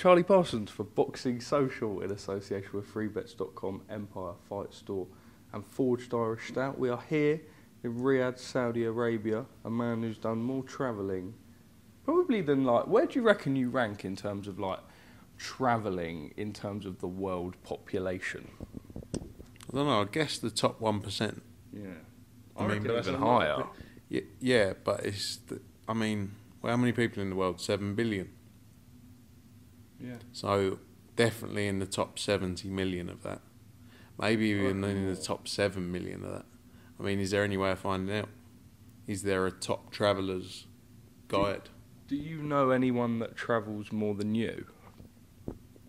Charlie Parsons for Boxing Social in association with freebets.com, Empire Fight Store and Forged Irish Stout. We are here in Riyadh, Saudi Arabia, a man who's done more travelling probably than, like, where do you reckon you rank in terms of, like, travelling in terms of the world population? I don't know, I guess the top 1%. Yeah. I mean, even higher. Yeah, but it's, I mean, well, how many people in the world? 7 billion. Yeah. So definitely in the top 70 million of that. Maybe even in the top 7 million of that. I mean, is there any way of finding out? Is there a top travellers guide? Do you know anyone that travels more than you?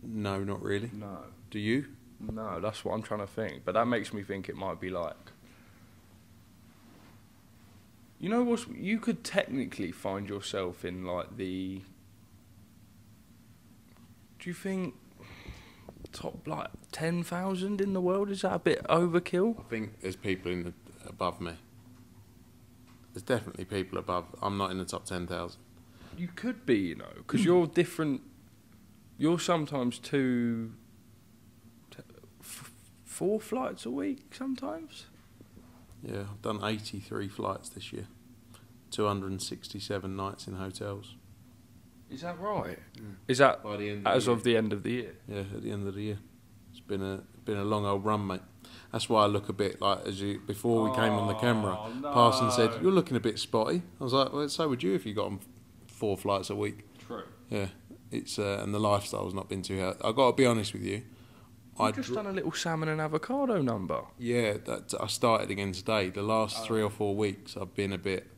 No, not really. No. Do you? No, that's what I'm trying to think. But that makes me think it might be like... You know what? You could technically find yourself in, like, the... Do you think top, like, 10,000 in the world? Is that a bit overkill? I think there's people above me. There's definitely people above. I'm not in the top 10,000. You could be, you know, because you're different. You're sometimes 4 flights a week sometimes. Yeah, I've done 83 flights this year. 267 nights in hotels. Is that right? Mm. Is that By the end of the end of the year? Yeah, at the end of the year. It's been a long old run, mate. That's why I look a bit like, before we came on the camera, no. Parsons said, "You're looking a bit spotty." I was like, well, so would you if you got on 4 flights a week. True. Yeah, it's and the lifestyle's not been too hard. I've got to be honest with you. I've just done a little salmon and avocado number. Yeah, I started again today. The last 3 or 4 weeks, I've been a bit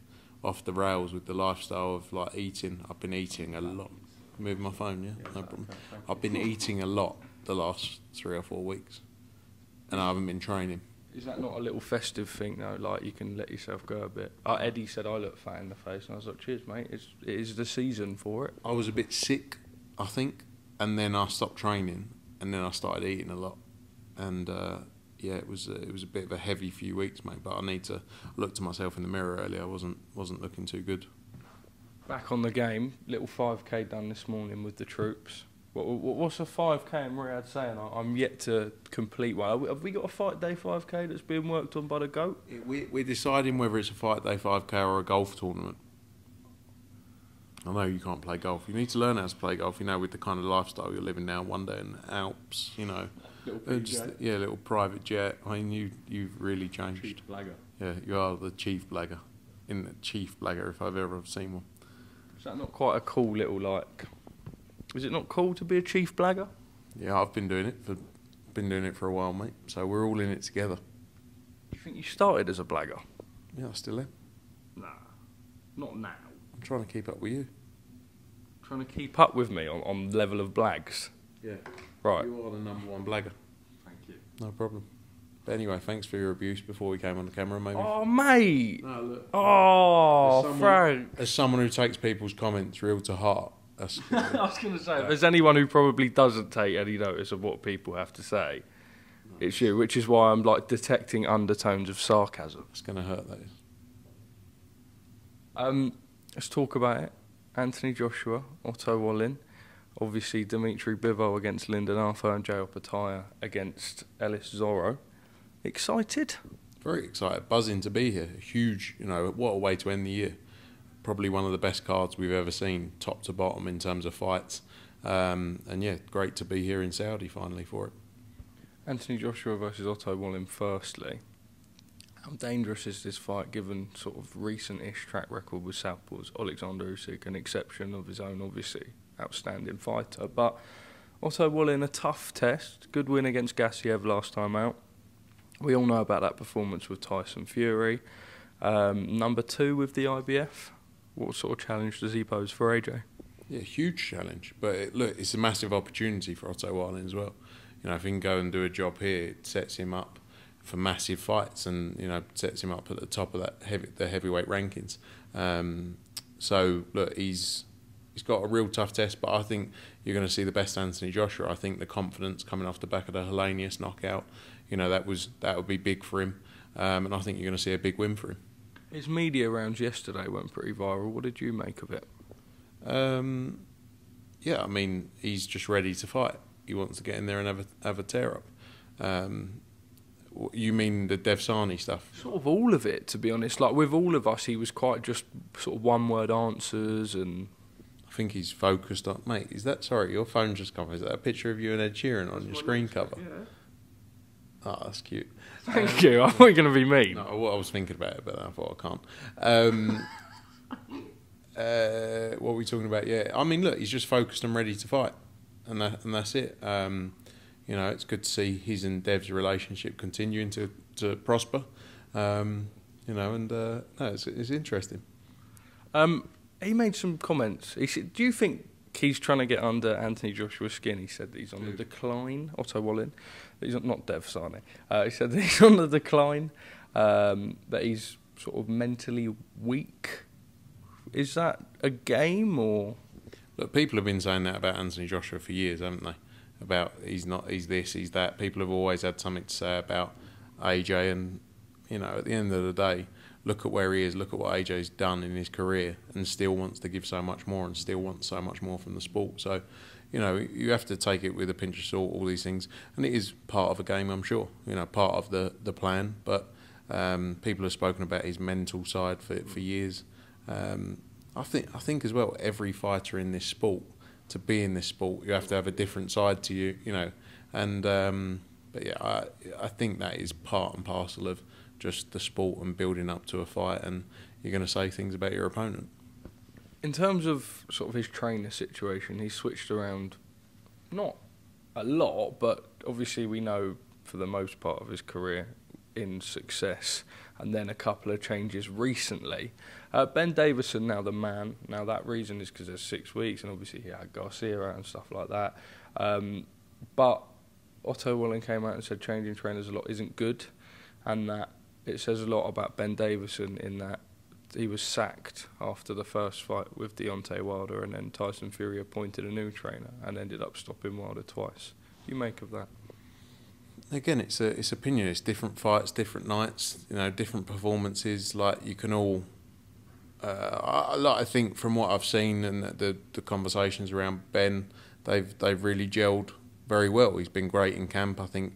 off the rails with the lifestyle of, like, eating. I've been eating a lot. Move my phone, yeah, no problem. I've been eating a lot the last 3 or 4 weeks, and I haven't been training. Is that not a little festive thing, though? Like, you can let yourself go a bit. Eddie said I look fat in the face, and I was like, cheers, mate. It is the season for it. I was a bit sick, I think, and then I stopped training, and then I started eating a lot. And, yeah, it was a bit of a heavy few weeks, mate, but I looked at myself in the mirror earlier. I wasn't looking too good. Back on the game, little 5K done this morning with the troops. What's a 5K in Riyadh saying? I'm yet to complete one. Have we got a fight day 5K that's being worked on by the GOAT? We're deciding whether it's a fight day 5K or a golf tournament. I know you can't play golf. You need to learn how to play golf, you know, with the kind of lifestyle you're living now. One day in the Alps, you know. Little private jet. I mean, you've really changed. Chief blagger. Yeah, you are the chief blagger. Chief blagger, if I've ever seen one. Is that not quite a cool little, like... Is it not cool to be a chief blagger? Yeah, I've been doing it for a while, mate. So we're all in it together. You think you started as a blagger? Yeah, I still am. Nah, not now. I'm trying to keep up with you. Trying to keep up with me on level of blags? Yeah. Right. You are the #1 blagger. Thank you. No problem. But anyway, thanks for your abuse before we came on the camera, maybe. Oh, mate! No, look. Oh, Frank! As someone who takes people's comments real to heart, that's... I was going to say, if there's anyone who probably doesn't take any notice of what people have to say, it's you, which is why I'm, like, detecting undertones of sarcasm. It's going to hurt, that is. Let's talk about it. Anthony Joshua, Otto Wallin, obviously Dmitry Bivol against Lyndon and Opetaia against Ellis Zorro. Excited? Very excited, buzzing to be here. Huge, you know, what a way to end the year. Probably one of the best cards we've ever seen, top to bottom in terms of fights. And yeah, great to be here in Saudi finally for it. Anthony Joshua versus Otto Wallin firstly. How dangerous is this fight given sort of recent-ish track record with Southpaws? Alexander Usyk, an exception of his own, obviously, outstanding fighter. But Otto Wallin, a tough test. Good win against Garcia last time out. We all know about that performance with Tyson Fury. #2 with the IBF. What sort of challenge does he pose for AJ? Yeah, huge challenge. But look, it's a massive opportunity for Otto Wallin as well. You know, if he can go and do a job here, it sets him up for massive fights, and you know, sets him up at the top of the heavyweight rankings. So look, he's got a real tough test, but I think you're going to see the best Anthony Joshua. I think the confidence coming off the back of the Hellenius knockout, you know, that would be big for him, and I think you're going to see a big win for him. His media rounds yesterday went pretty viral. What did you make of it? yeah, I mean, he's just ready to fight. He wants to get in there and have a tear up. You mean the DAZN stuff? Sort of all of it, to be honest. Like with all of us, he was quite just sort of one-word answers and. I think he's focused on. Mate, is that sorry? Your phone just come. Is that a picture of you and Ed Sheeran on your screen cover? Yeah. Oh, that's cute. Thank you. I thought you were going to be mean. No, I was thinking about it, but I thought I can't. What were we talking about? Yeah, I mean, look, he's just focused and ready to fight, and that's it. You know, it's good to see his and Dev's relationship continuing to prosper. You know, and no, it's interesting. He made some comments. He said, "Do you think he's trying to get under Anthony Joshua's skin?" He said that he's on the decline. Otto Wallin, he's not Davison. He said that he's on the decline. That he's sort of mentally weak. Is that a game or? Look, people have been saying that about Anthony Joshua for years, haven't they? About he's this, he's that. People have always had something to say about AJ, and you know, at the end of the day, look at where he is. Look at what AJ's done in his career, and still wants to give so much more, and still wants so much more from the sport. So, you know, you have to take it with a pinch of salt. All these things, and it is part of a game, I'm sure. You know, part of the plan. But people have spoken about his mental side for years. I think as well, every fighter in this sport, to be in this sport, you have to have a different side to you, you know. And but yeah, I think that is part and parcel of just the sport and building up to a fight, and you're going to say things about your opponent. In terms of sort of his trainer situation, he's switched around, not a lot, but obviously we know for the most part of his career in success, and then a couple of changes recently. Ben Davison now the man. Now that reason is because there's 6 weeks, and obviously he had Garcia out and stuff like that. But Otto Wallin came out and said changing trainers a lot isn't good, and that it says a lot about Ben Davison in that he was sacked after the first fight with Deontay Wilder, and then Tyson Fury appointed a new trainer and ended up stopping Wilder twice. What do you make of that? Again, it's opinion. It's different fights, different nights. You know, different performances. Like you can all. I think from what I've seen and the conversations around Ben, they've really gelled very well. He's been great in camp. I think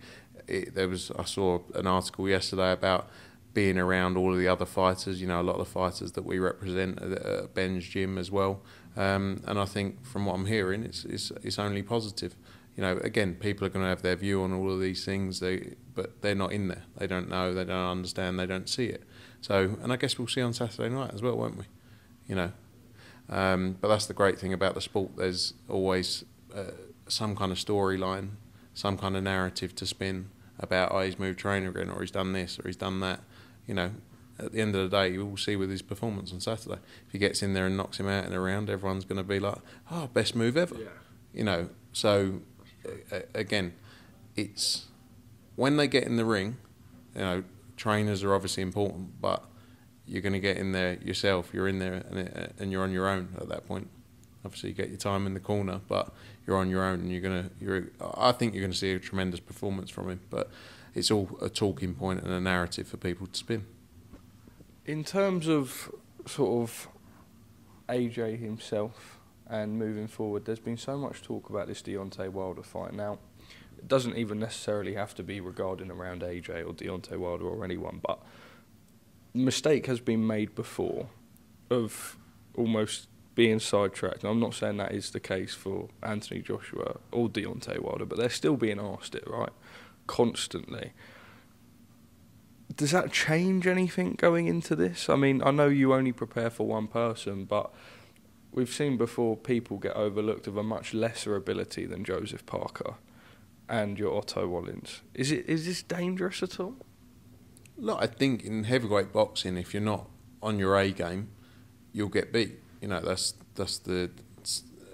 I saw an article yesterday about being around all of the other fighters. You know, a lot of the fighters that we represent at Ben's gym as well. And I think from what I'm hearing, it's only positive. You know, again, people are going to have their view on all of these things, but they're not in there. They don't know, they don't understand, they don't see it. So, and I guess we'll see on Saturday night as well, won't we? You know, but that's the great thing about the sport. There's always some kind of storyline, some kind of narrative to spin about, oh, he's moved trainer again, or he's done this, or he's done that. You know, at the end of the day, you will see with his performance on Saturday. If he gets in there and knocks him out in a round, everyone's going to be like, oh, best move ever. Yeah. You know, so again, it's when they get in the ring, you know, trainers are obviously important, but you're going to get in there yourself. You're in there and you're on your own at that point. Obviously, you get your time in the corner, but you're on your own, and I think you're going to see a tremendous performance from him. But it's all a talking point and a narrative for people to spin. In terms of sort of AJ himself and moving forward, there's been so much talk about this Deontay Wilder fight. Now, it doesn't even necessarily have to be regarding around AJ or Deontay Wilder or anyone, but mistake has been made before of almost being sidetracked. And I'm not saying that is the case for Anthony Joshua or Deontay Wilder, but they're still being asked it, right? Constantly. Does that change anything going into this? I mean, I know you only prepare for one person, but we've seen before people get overlooked of a much lesser ability than Joseph Parker and your Otto Wallins. Is this dangerous at all? Look, I think in heavyweight boxing, if you're not on your A game, you'll get beat. You know,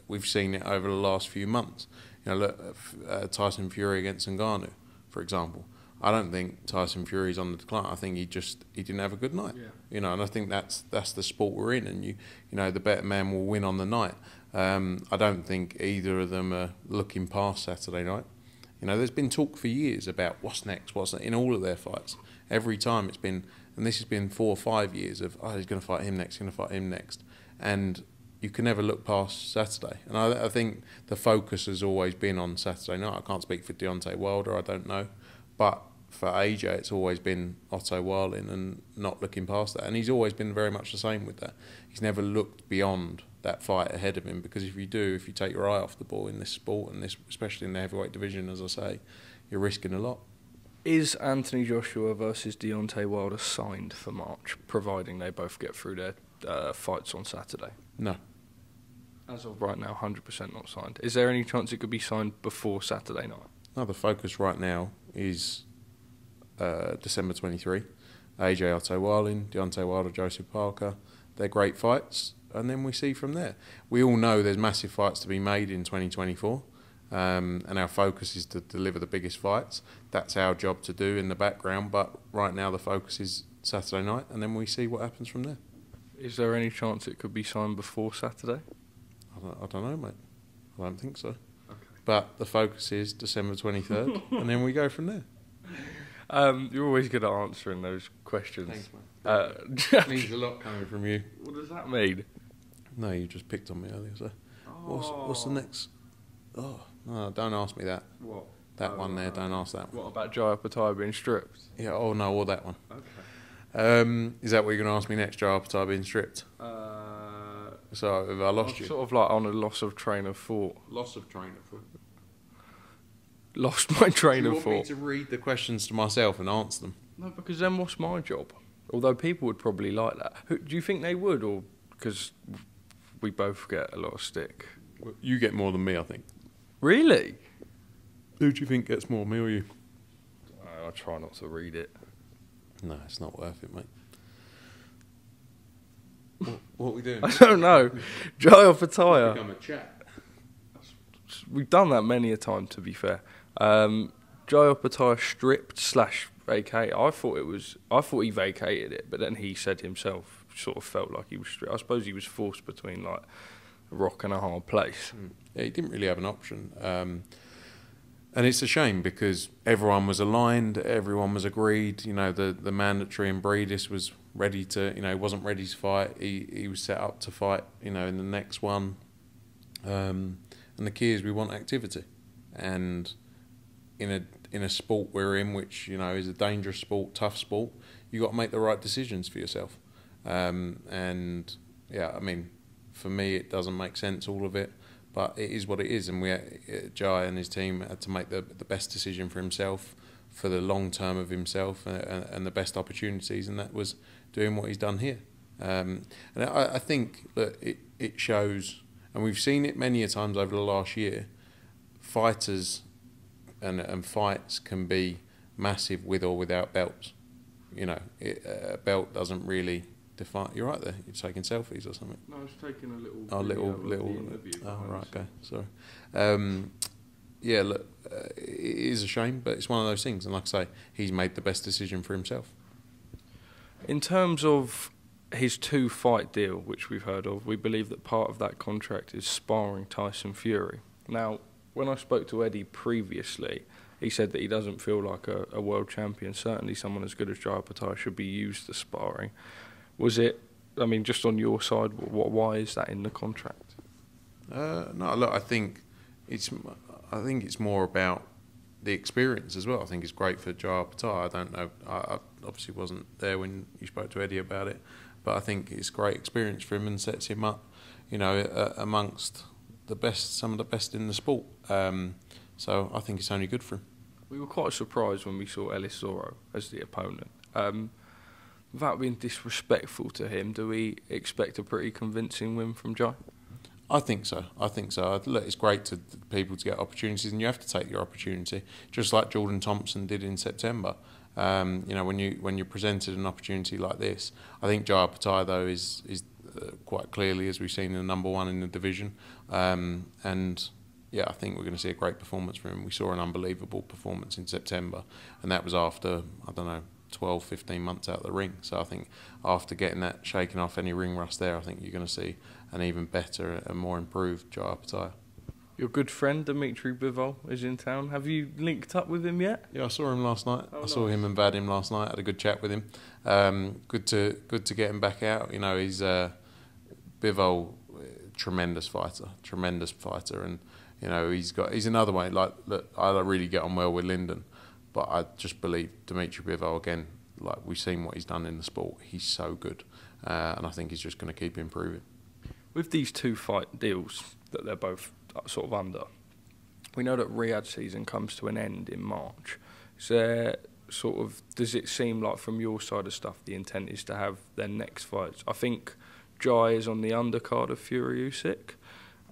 we've seen it over the last few months. You know, look, Tyson Fury against Ngannou, for example. I don't think Tyson Fury's on the decline. I think he didn't have a good night. Yeah. You know, and I think that's the sport we're in, and you know, the better man will win on the night. I don't think either of them are looking past Saturday night. You know, there's been talk for years about what's next, in all of their fights. Every time it's been, and this has been 4 or 5 years of, oh, he's going to fight him next, and you can never look past Saturday. And I think the focus has always been on Saturday night. I can't speak for Deontay Wilder, I don't know. But for AJ, it's always been Otto Wallin and not looking past that. And he's always been very much the same with that. He's never looked beyond that fight ahead of him, because if you take your eye off the ball in this sport, and this, especially in the heavyweight division, as I say, you're risking a lot. Is Anthony Joshua versus Deontay Wilder signed for March, providing they both get through their fights on Saturday? No. As of right now, 100% not signed. Is there any chance it could be signed before Saturday night? No, the focus right now is December 23. AJ Otto Wallin, Deontay Wilder, Joseph Parker. They're great fights, and then we see from there. We all know there's massive fights to be made in 2024, and our focus is to deliver the biggest fights. That's our job to do in the background, but right now the focus is Saturday night, and then we see what happens from there. Is there any chance it could be signed before Saturday? I don't know, mate. I don't think so. Okay. But the focus is December 23rd, and then we go from there. You're always good at answering those questions. Thanks, mate. It means a lot coming from you. What does that mean? No, you just picked on me earlier, so... What's the next... Oh, no, don't ask me that. What? That one there, don't ask that one. What about Jai Opetaia being stripped? Yeah, oh no, or that one. Okay. Is that what you're going to ask me next, Jai Opetaia being stripped? So, have I lost you? Sort of like on a loss of train of thought. Loss of train of thought. Lost my train of thought. Do you want thought. me to read the questions to myself and answer them? No, because then what's my job? Although people would probably like that. Do you think they would, or because we both get a lot of stick? Well, you get more than me, I think. Really? Who do you think gets more, me or you? I try not to read it. No, it's not worth it, mate. What are we doing? I don't know. Jai Opetaia. Become a chat. We've done that many a time, to be fair. Jai Opetaia stripped / vacate. I thought he vacated it, but then he said himself sort of felt like he was stripped. I suppose he was forced between like a rock and a hard place. Yeah, he didn't really have an option. And it's a shame because everyone was aligned, everyone was agreed. You know, the mandatory and Breedis was ready to, he wasn't ready to fight. He was set up to fight, in the next one. And the key is we want activity. And in a sport we're in, which, is a dangerous sport, tough sport, you got to make the right decisions for yourself. And yeah, I mean, for me, it doesn't make sense, all of it. But it is what it is, and Jai and his team had to make the best decision for himself, for the long term of himself, and the best opportunities, and that was doing what he's done here. And I think that it shows, and we've seen it many a times over the last year. Fighters and fights can be massive with or without belts. A belt doesn't really define. You're right there. You're taking selfies or something. No, I was taking a little. Oh, little. Interview. Oh, right. Okay. Sorry. Yeah. Look, it is a shame, but it's one of those things. And like I say, he's made the best decision for himself. In terms of his 2-fight deal, which we've heard of, we believe that part of that contract is sparring Tyson Fury. Now, when I spoke to Eddie previously, he said that he doesn't feel like a world champion. Certainly, someone as good as Jai Opetaia should be used as sparring. Was it? I mean, just on your side, why is that in the contract? No, look, I think it's more about the experience as well. I think it's great for Jai Opetaia. I don't know. I obviously wasn't there when you spoke to Eddie about it, but I think it's great experience for him and sets him up, amongst the best, some of the best in the sport. So I think it's only good for him. We were quite surprised when we saw Ellis Zorro as the opponent. Without being disrespectful to him, do we expect a pretty convincing win from Jai? I think so. Look, it's great to people to get opportunities, and you have to take your opportunity, just like Jordan Thompson did in September. When you're presented an opportunity like this, I think Jai Opetaia though is quite clearly, as we've seen, the number one in the division, and yeah, I think we're going to see a great performance from him. We saw an unbelievable performance in September, and that was after 12, 15 months out of the ring. So I think after getting that shaken off, any ring rust there, I think you're going to see an even better and more improved Jai Opetaia. Your good friend Dmitry Bivol is in town. Have you linked up with him yet? Yeah, I saw him last night. Oh, I saw him and Vadim last night. Had a good chat with him. Good to get him back out. He's Bivol tremendous fighter, and you know he's another way. Like, look, I don't really get on well with Lyndon, but I just believe Dmitry Bivol again. Like, we've seen what he's done in the sport. He's so good, and I think he's just going to keep improving. With these 2 fight deals that they're both sort of under, we know that Riyadh season comes to an end in March. Is there sort of, does it seem like from your side of stuff the intent is to have their next fights? I think Jai is on the undercard of Fury Usyk,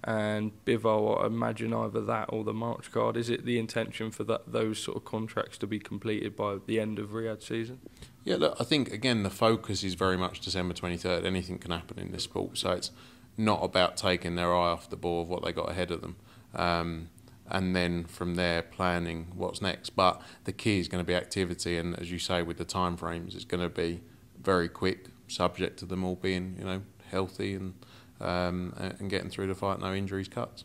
and Bivol, I imagine either that or the March card. Is it the intention for those sort of contracts to be completed by the end of Riyadh season? Yeah, look, I think, again, the focus is very much December 23rd. Anything can happen in this sport, so it's not about taking their eye off the ball of what they got ahead of them. And then from there, planning what's next. But the key is going to be activity, and as you say, with the time frames, it's going to be very quick, subject to them all being, you know, healthy and getting through the fight, no injuries, cuts.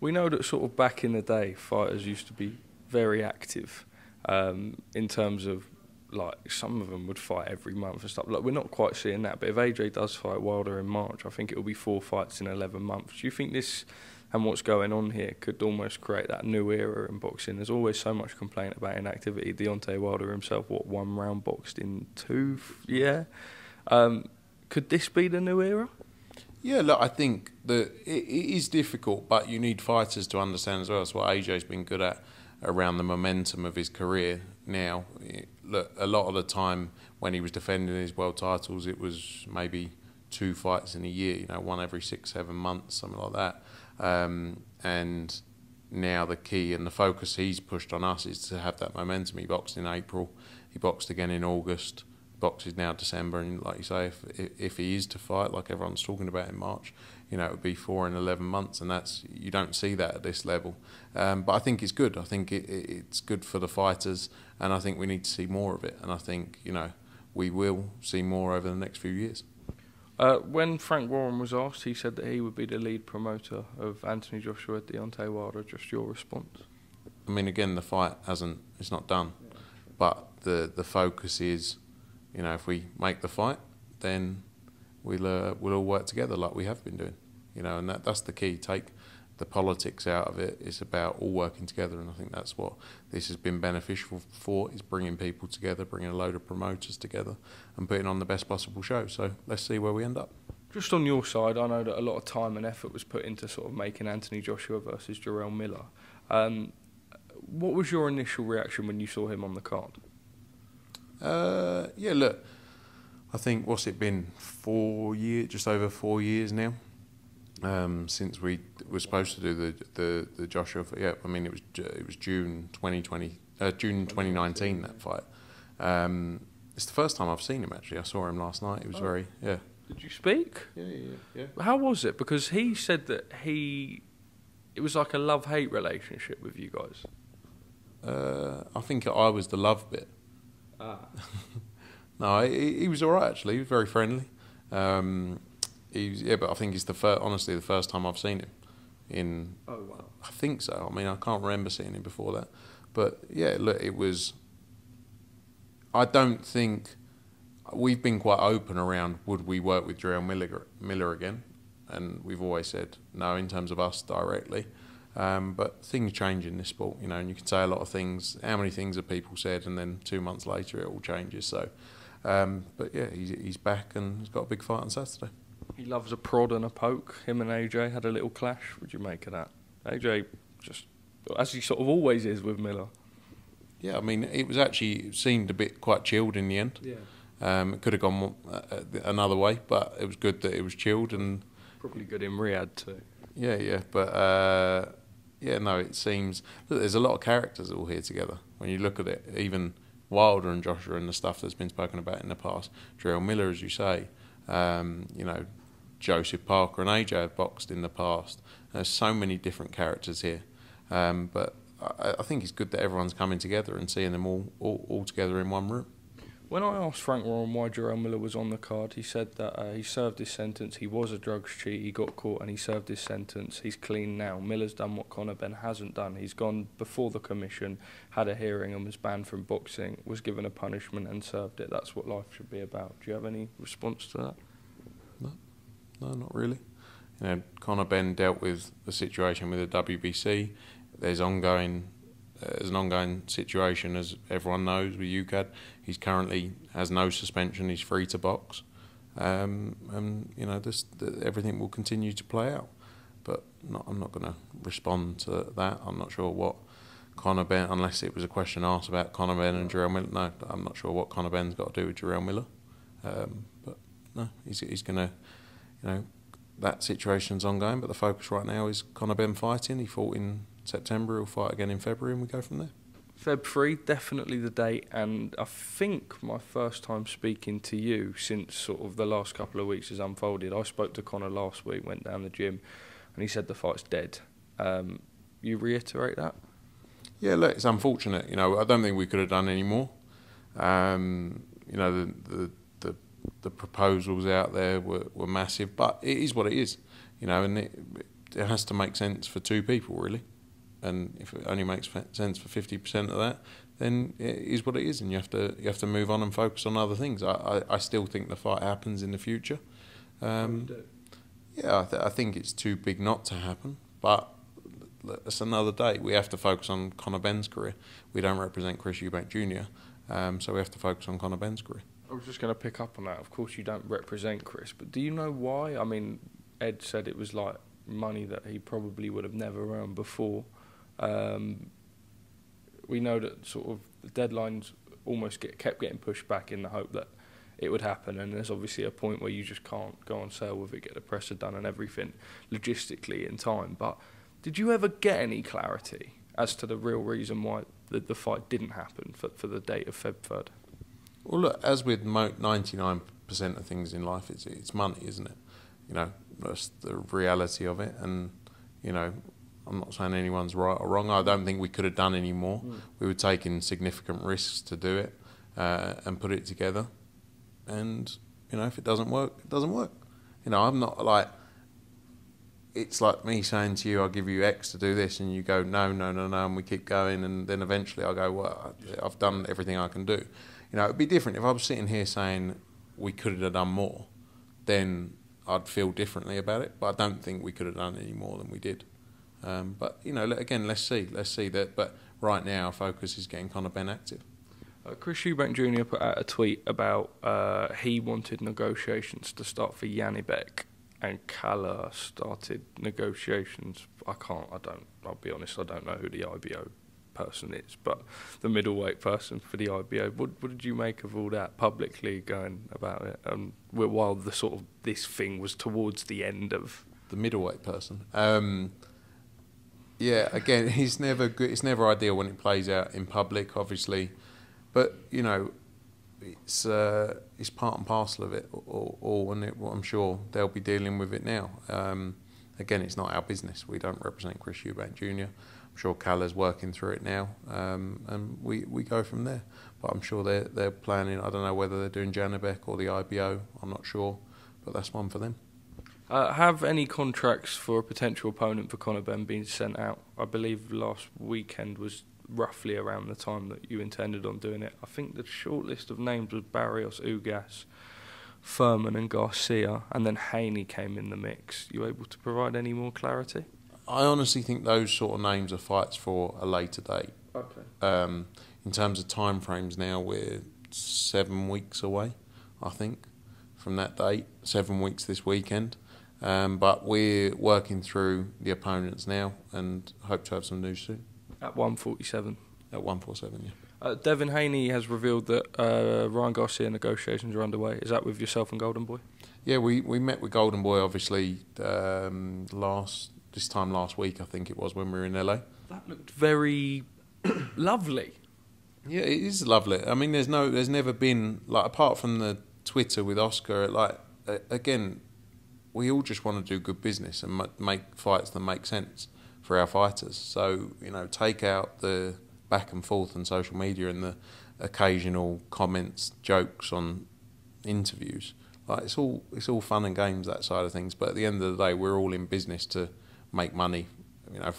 We know that sort of back in the day, fighters used to be very active in terms of, like, some of them would fight every month and stuff. Like, we're not quite seeing that, but if AJ does fight Wilder in March, I think it will be 4 fights in 11 months. Do you think this and what's going on here could almost create that new era in boxing? There's always so much complaint about inactivity. Deontay Wilder himself, 1 round boxed in 2? Yeah. Could this be the new era? Yeah, look, I think that it is difficult, but you need fighters to understand as well. That's what AJ's been good at around the momentum of his career now. Look, a lot of the time when he was defending his world titles, it was maybe 2 fights in a year, you know, 1 every 6-7 months, something like that. And now the key and the focus he's pushed on us is to have that momentum. He boxed in April, he boxed again in August, boxes now December, and like you say, if he is to fight, like everyone's talking about in March, you know, it would be 4 and 11 months, and that's, you don't see that at this level. But I think it's good. I think it's good for the fighters, and I think we need to see more of it. And I think, you know, we will see more over the next few years. When Frank Warren was asked, he said that he would be the lead promoter of Anthony Joshua, Deontay Wilder. Just your response? I mean, again, the fight it's not done, but the focus is, you know, if we make the fight, then we'll all work together like we have been doing, you know, and that's the key. Take the politics out of it. It's about all working together, and I think that's what this has been beneficial for, is bringing people together, bringing a load of promoters together and putting on the best possible show. So let's see where we end up. Just on your side, I know that a lot of time and effort was put into sort of making Anthony Joshua versus Jarrell Miller. What was your initial reaction when you saw him on the card? Yeah, look, I think, what's it been, 4 years, just over 4 years now, since we were supposed to do the Joshua. Yeah, I mean, it was June 2019, that fight. It's the first time I've seen him, actually. I saw him last night. It was very, yeah. Did you speak? Yeah. How was it? Because he said that it was like a love-hate relationship with you guys. I think I was the love bit. No, he was all right, actually. He was very friendly. But I think it's honestly the first time I've seen him. Oh wow! I think so. I mean, I can't remember seeing him before that. But yeah, look, it was. I don't think we've been quite open around would we work with Jarrell Miller again, and we've always said no in terms of us directly. But things change in this sport, you know, and you can say a lot of things. How many things have people said, and then 2 months later it all changes. So, but yeah, he's back and he's got a big fight on Saturday. He loves a prod and a poke. Him and AJ had a little clash. What do you make of that? AJ just, as he sort of always is with Miller. Yeah, I mean, it seemed a bit quite chilled in the end. Yeah. It could have gone another way, but it was good that it was chilled, and probably good in Riyadh too. Yeah, but yeah, no, it seems, look, there's a lot of characters all here together. When you look at it, even Wilder and Joshua and the stuff that's been spoken about in the past, Jarrell Miller, as you say, you know, Joseph Parker and AJ have boxed in the past. There's so many different characters here, but I think it's good that everyone's coming together and seeing them all together in one room. When I asked Frank Warren why Jarrell Miller was on the card, he said that he served his sentence. He was a drugs cheat. He got caught and he served his sentence. He's clean now. Miller's done what Conor Benn hasn't done. He's gone before the commission, had a hearing and was banned from boxing, was given a punishment and served it. That's what life should be about. Do you have any response to that? No, not really. You know, Conor Benn dealt with the situation with the WBC. There's an ongoing situation, as everyone knows, with UKAD. He's currently has no suspension. He's free to box, and you know, everything will continue to play out. But I'm not going to respond to that. I'm not sure what Conor Benn, unless it was a question asked about Conor Benn and Jarrell Miller. No, I'm not sure what Conor Benn's got to do with Jarrell Miller. But no, he's going to, you know, that situation's ongoing. But the focus right now is Conor Benn fighting. He fought in September. He'll fight again in February, and we go from there. Feb 3, definitely the date, and I think my first time speaking to you since sort of the last couple of weeks has unfolded. I spoke to Conor last week, went down the gym, and he said the fight's dead. You reiterate that? Yeah, look, it's unfortunate. You know, I don't think we could have done any more. You know, the proposals out there were massive, but it is what it is. You know, and it has to make sense for two people, really. And if it only makes sense for 50% of that, then it is what it is, and you have to move on and focus on other things. I still think the fight happens in the future. Yeah, I think it's too big not to happen, but that's another day. We have to focus on Conor Benn's career. We don't represent Chris Eubank Jr., so we have to focus on Conor Benn's career. I was just going to pick up on that. Of course, you don't represent Chris, but do you know why? I mean, Ed said it was like money that he probably would have never earned before. We know that sort of the deadlines almost kept getting pushed back in the hope that it would happen, and there's obviously a point where you just can't go on sale with it, get the presser done and everything logistically in time. But did you ever get any clarity as to the real reason why the fight didn't happen for the date of Feb 3rd? Well, look, as with 99% of things in life, it's money, isn't it? You know, that's the reality of it, and you know, I'm not saying anyone's right or wrong. I don't think we could have done any more. We were taking significant risks to do it and put it together. And, you know, if it doesn't work, it doesn't work. You know, I'm not like... It's like me saying to you, I'll give you X to do this, and you go, no, and we keep going, and then eventually I go, well, I've done everything I can do. You know, it'd be different. If I was sitting here saying we could have done more, then I'd feel differently about it. But I don't think we could have done any more than we did. But, you know, again, let's see that. But right now, our focus is getting Conor Benn active. Chris Eubank Jr. put out a tweet about he wanted negotiations to start for Janibek, and Kalle started negotiations. I'll be honest, I don't know who the IBO person is, but the middleweight person for the IBO. What did you make of all that publicly going about it? While the sort of this thing was towards the end of the middleweight person. Yeah, again, it's never good. It's never ideal when it plays out in public, obviously, but you know, it's part and parcel of it all, and I'm sure they'll be dealing with it now. Again, it's not our business. We don't represent Chris Eubank Jr. I'm sure Kalle's working through it now, and we go from there. But I'm sure they're planning. I don't know whether they're doing Janibek or the IBO. I'm not sure, but that's one for them. Have any contracts for a potential opponent for Conor Benn been sent out? I believe last weekend was roughly around the time that you intended on doing it. I think the short list of names was Barrios, Ugas, Furman and Garcia, and then Haney came in the mix. You able to provide any more clarity? I honestly think those sort of names are fights for a later date. Okay. In terms of time frames now, we're 7 weeks away, I think, from that date. 7 weeks this weekend. But we're working through the opponents now and hope to have some news soon. At 147? At 147, yeah. Devin Haney has revealed that Ryan Garcia negotiations are underway. Is that with yourself and Golden Boy? Yeah, we met with Golden Boy, obviously, this time last week, I think it was, when we were in LA. That looked very lovely. Yeah, it is lovely. I mean, there's never been, like, apart from the Twitter with Oscar, like, again, we all just want to do good business and make fights that make sense for our fighters. So, you know, take out the back and forth on social media and the occasional comments, jokes on interviews. Like, it's all fun and games, that side of things. But at the end of the day, we're all in business to make money. You know,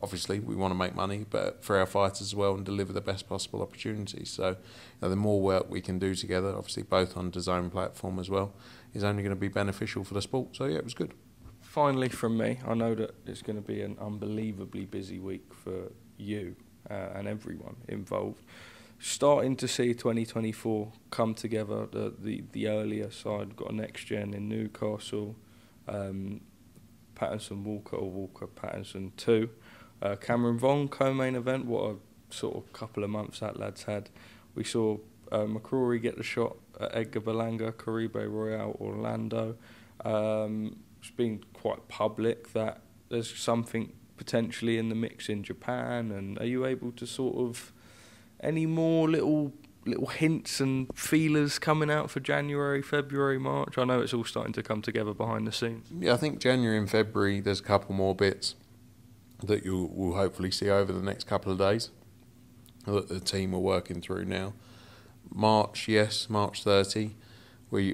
obviously we want to make money, but for our fighters as well, and deliver the best possible opportunities. So, you know, the more work we can do together, obviously both on DAZN platform as well, is only going to be beneficial for the sport. So yeah, it was good. Finally from me, I know that it's going to be an unbelievably busy week for you and everyone involved. Starting to see 2024 come together. The earlier side got a next gen in Newcastle, Pattinson Walker or Walker Pattinson 2. Cameron Vaughn co-main event. What a sort of couple of months that lad's had. We saw McCrory get the shot at Edgar Berlanga, Caribe Royale, Orlando. It's been quite public that there's something potentially in the mix in Japan. And are you able to sort of any more little hints and feelers coming out for January, February, March? I know it's all starting to come together behind the scenes. Yeah, I think January and February, there's a couple more bits that you will hopefully see over the next couple of days that the team are working through now. March, yes, March 30. We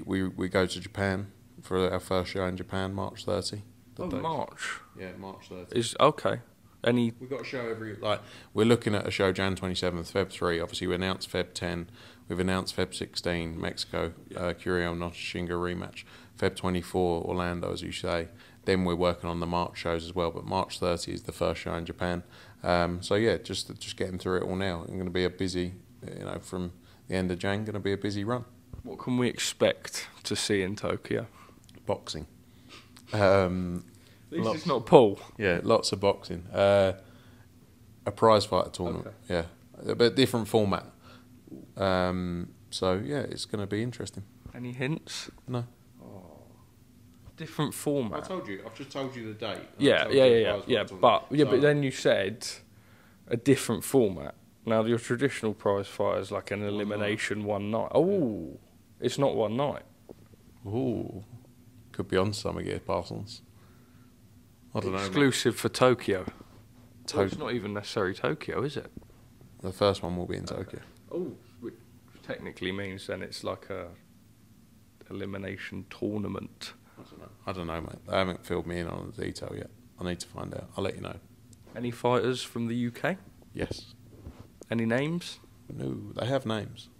go to Japan for our first show in Japan, March 30. March? Yeah, March 30. Is okay. We've got a show we're looking at a show Jan 27th, Feb 3. Obviously, we announced Feb 10. We've announced Feb 16, Mexico, Curiel Notashinga rematch. Feb 24, Orlando, as you say. Then we're working on the March shows as well, but March 30 is the first show in Japan. So yeah, just getting through it all now. It's going to be a busy, from the end of Jan, going to be a busy run. What can we expect to see in Tokyo? Boxing. At least it's not Paul. Yeah, lots of boxing. A prize fighter tournament. Okay. Yeah, but different format. So yeah, it's going to be interesting. Any hints? No. Different format. I told you. I've just told you the date. Yeah. But then you said a different format. Now your traditional prize fight is like an elimination one night. Oh, it's not one night. Ooh, could be on something here, Parsons. I don't know. Exclusive for Tokyo. Well, it's not even necessarily Tokyo, is it? The first one will be in Tokyo. Oh, which technically means then it's like a elimination tournament. I don't know, mate. They haven't filled me in on the detail yet. I need to find out. I'll let you know. Any fighters from the UK? Yes. Any names? No, they have names.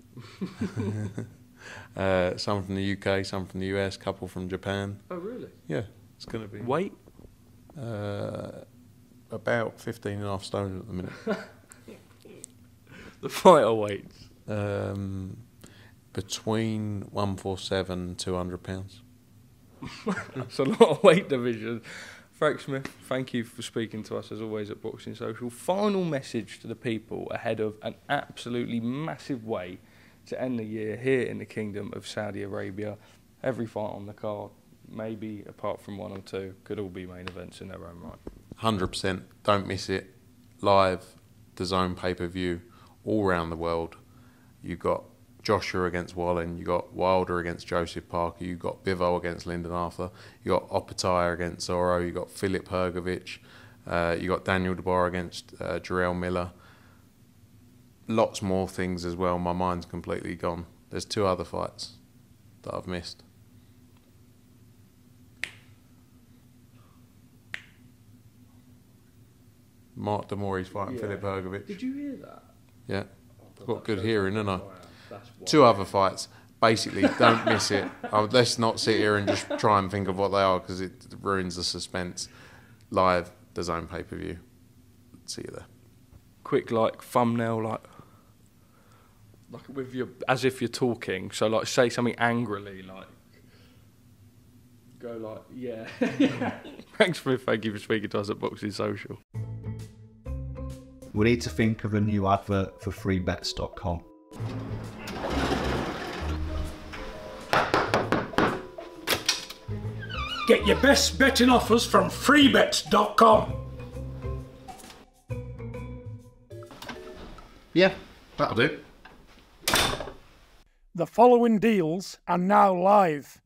Some from the UK, some from the US, couple from Japan. Oh, really? Yeah, it's going to be... Weight? About 15.5 stone at the minute. The fighter weights? Between 147 and 200 pounds. That's a lot of weight division. Frank Smith, thank you for speaking to us as always at Boxing Social. Final message to the people ahead of an absolutely massive way to end the year here in the Kingdom of Saudi Arabia. Every fight on the card, maybe apart from one or two, could all be main events in their own right. 100%. Don't miss it. Live, DAZN pay-per-view, all around the world. You've got Joshua against Wallin, you got Wilder against Joseph Parker, you got Bivol against Lyndon Arthur, you got Opetaia against Zorro, you got Filip Hrgovic, you got Daniel DeBar against Jarrell Miller. Lots more things as well. My mind's completely gone. There's 2 other fights that I've missed. Mark Demore's fighting Filip Hrgovic. Did you hear that? Yeah. I've got good hearing, haven't I? 2 other fights. Basically, don't miss it. Let's not sit here and just try and think of what they are because it ruins the suspense. Live, DAZN pay-per-view. See you there. Quick, thumbnail, like with your, as if you're talking. So, say something angrily, go yeah. Thanks, Smith. Thank you for speaking to us at Boxing Social. We need to think of a new advert for freebets.com. Get your best betting offers from freebets.com. Yeah, that'll do. The following deals are now live.